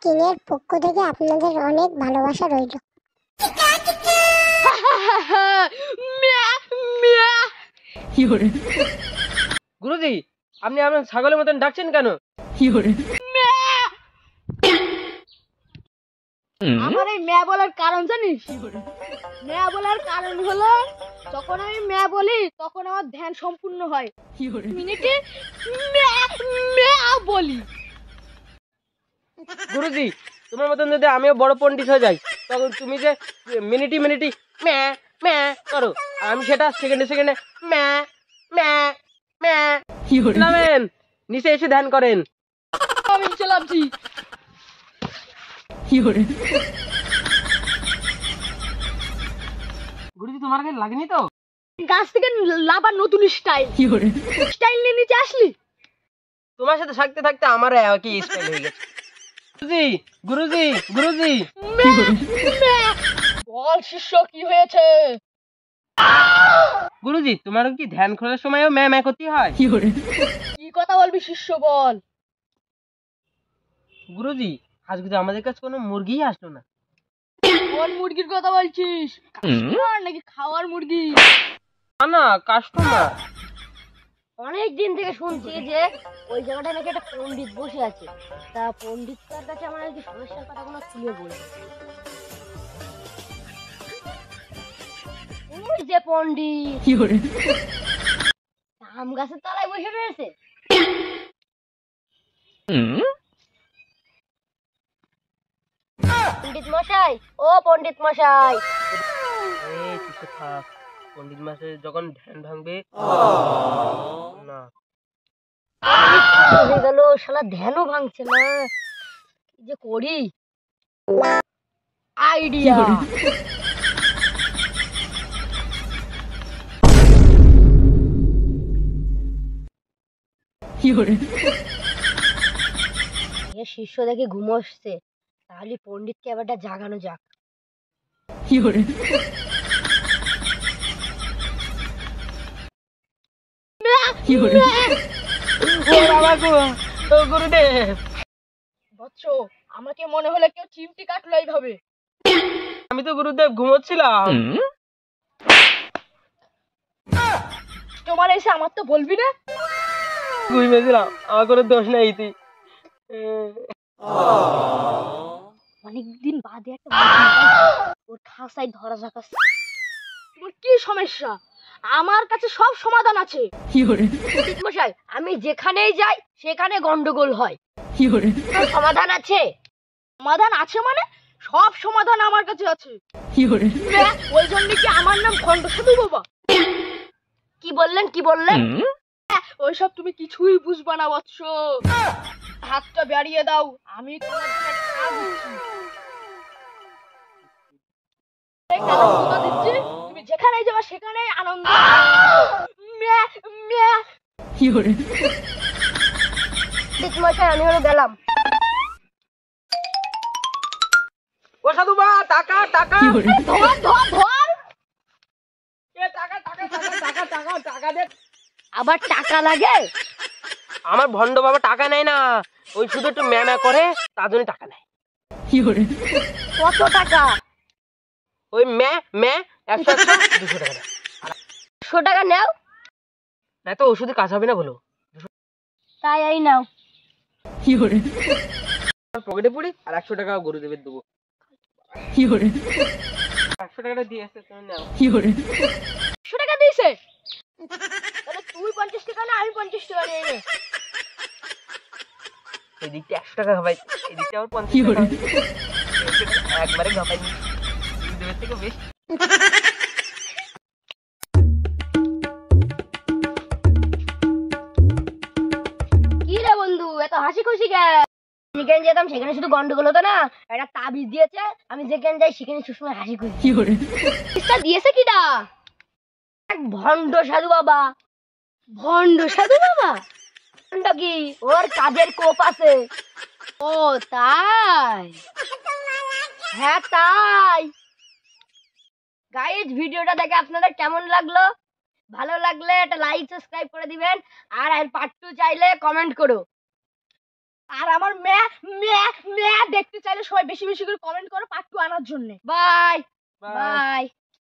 কিংয়ের পক্ষ থেকে আপনাদের অনেক ভালোবাসা রইল। গুরুজি, আপনি আপনার ছাগলের মতন ডাকছেন কেন? আমার এই ম্যা বলার কারণ জানিস? ম্যা বলার কারণ হলো যখন আমি ম্যা বলি তখন আমার ধ্যান সম্পূর্ণ হয়। মিনিটে ম্যা ম্যা বলি। গুরুজি, তোমার মতন যদি আমিও বড় পণ্ডিত হয়ে যাই, তখন তুমি যে মিনিটি ম্যা ম্যা করো, আর আমি সেটা সেকেন্ডে ম্যা ম্যা ম্যা নামেন, নিচে এসে ধ্যান করেন। আমি চালাচ্ছি। গুরুজি, তোমার কাছে লাগেনি তো? গাছ থেকে লাভার নতুন স্টাইল নিয়ে নিচে আসলি। তোমার সাথে থাকতে থাকতে আমার একই স্টাইল হয়ে গেছে। গুরুজি গুরুজি গুরুজি, বল শিষ্য কি হয়েছে? গুরুজি, তোমার কি ধ্যান করার সময়ও ম্যা ম্যা করতে হয়? কি কথা বলবি শিষ্য বল। গুরুজি, আজকে তো আমাদের কাছে কোনো মুরগিই আসলো না। কোন মুরগির কথা বলছিস? কাস্টমার নাকি খাওয়ার মুরগি? না, কাস্টমার। অনেক দিন থেকে শুনছি যে ওই জায়গাটায় নাকি একটা পণ্ডিত বসে আছে। তা পণ্ডিতটার কাছে আমার নাকি সমস্যার কথাগুলো খুলে বলবে। ওই যে পণ্ডিত আম গাছের তলায় বসে রয়েছে। পণ্ডিত মশাই, ও পণ্ডিত মশাই। এই চুপে থাক, পণ্ডিত মাসে যখন ধ্যান ভাঙবে না। হয়ে গেল, শালা ধ্যানও ভাঙছে না, কি যে করি। আইডিয়া। শিষ্য দেখে ঘুমোচ্ছে, তাহলে পণ্ডিতকে এবারটা জাগানো যাক। গুরুদেব, বৎস, আমাকে মনে হলে কেউ চিমটি কাটলো এইভাবে। আমি তো গুরুদেব ঘুমোচ্ছিলাম। তোমার এসে আমার তো বলবি না? ঘুমিয়েছিলাম, আমার কোনো দোষ নেই। অনেকদিন বাদে একটা মুরগি ওর খাসায় ধরা যাচ্ছে। তোমার কি সমস্যা? আমার কাছে সব সমাধান আছে। পণ্ডিত মশাই, আমি যেখানেই যাই সেখানে গন্ডগোল হয়। সমাধান আছে? সমাধান আছে মানে সব সমাধান আমার কাছে আছে। ওই জন্য কি আমার নাম খন্ড সাধু বাবা? কি বললেন কি বললেন? ওইসব তুমি কিছুই বুঝবা না বৎস। হাতটা বাড়িয়ে দাও, আমি তোমার জন্য একটা কাজ দিচ্ছি। এই কাজ কথা দিচ্ছি, তুমি যেখানেই যাবে সেখানেই আনন্দ। ম্যা ম্যা। পণ্ডিত মশাই, আমি হলো গেলাম। ও সাধু বা, টাকা টাকা ধর ধর ধর। টাকা টাকা টাকা টাকা টাকা টাকা দে। আবার টাকা লাগে? আমার ভন্ড বাবা টাকা নেয় না, ওই শুধু একটু ম্যা ম্যা করে, তার জন্য টাকা নেয়। কত টাকা? ওই ম্যা ম্যা 100 200 টাকা দেয়। 100 টাকা নাও। না তো ওষুধে কাজ হবে না বলো। তাই এই নাও। পকেটে পড়ি আর 100 টাকা গুরুদেবের দেবো। 100 টাকাটা দিয়ে আসতে তুমি নাও। 100 টাকা দিয়েছে? তাহলে তুই 50 টাকা না, আমি 50 টাকা নিয়ে নে। এই দিকটা 100 টাকা খাবাই, এই দিকটা আবার 50 টাকা। একবারে খাবাই গুরুদেবের থেকে বেশি। কি রে বন্ধু, এত হাসি খুশি কেন? যেখানে যেতাম সেখানে শুধু গন্ডগোল হতো না? একটা তাবিজ দিয়েছে, আমি যেখানে যাই সেখানে সবসময় হাসি খুশি। তাবিজটা দিয়েছে কিডা? এক ভণ্ড সাধু বাবা। ভণ্ড সাধু বাবা? ভণ্ড কি, ওর কাজের কোপ আছে। ও তাই? হ্যাঁ তাই। গাইজ, ভিডিওটা দেখে আপনাদের কেমন লাগলো? ভালো লাগলে একটা লাইক সাবস্ক্রাইব করে দিবেন, আর পার্ট 2 চাইলে কমেন্ট করো। আর আমার ম্যা ম্যা ম্যা দেখতে চাইলে সবাই বেশি বেশি করে কমেন্ট করো পার্ট 2 আনার জন্য। Bye Bye. বাই।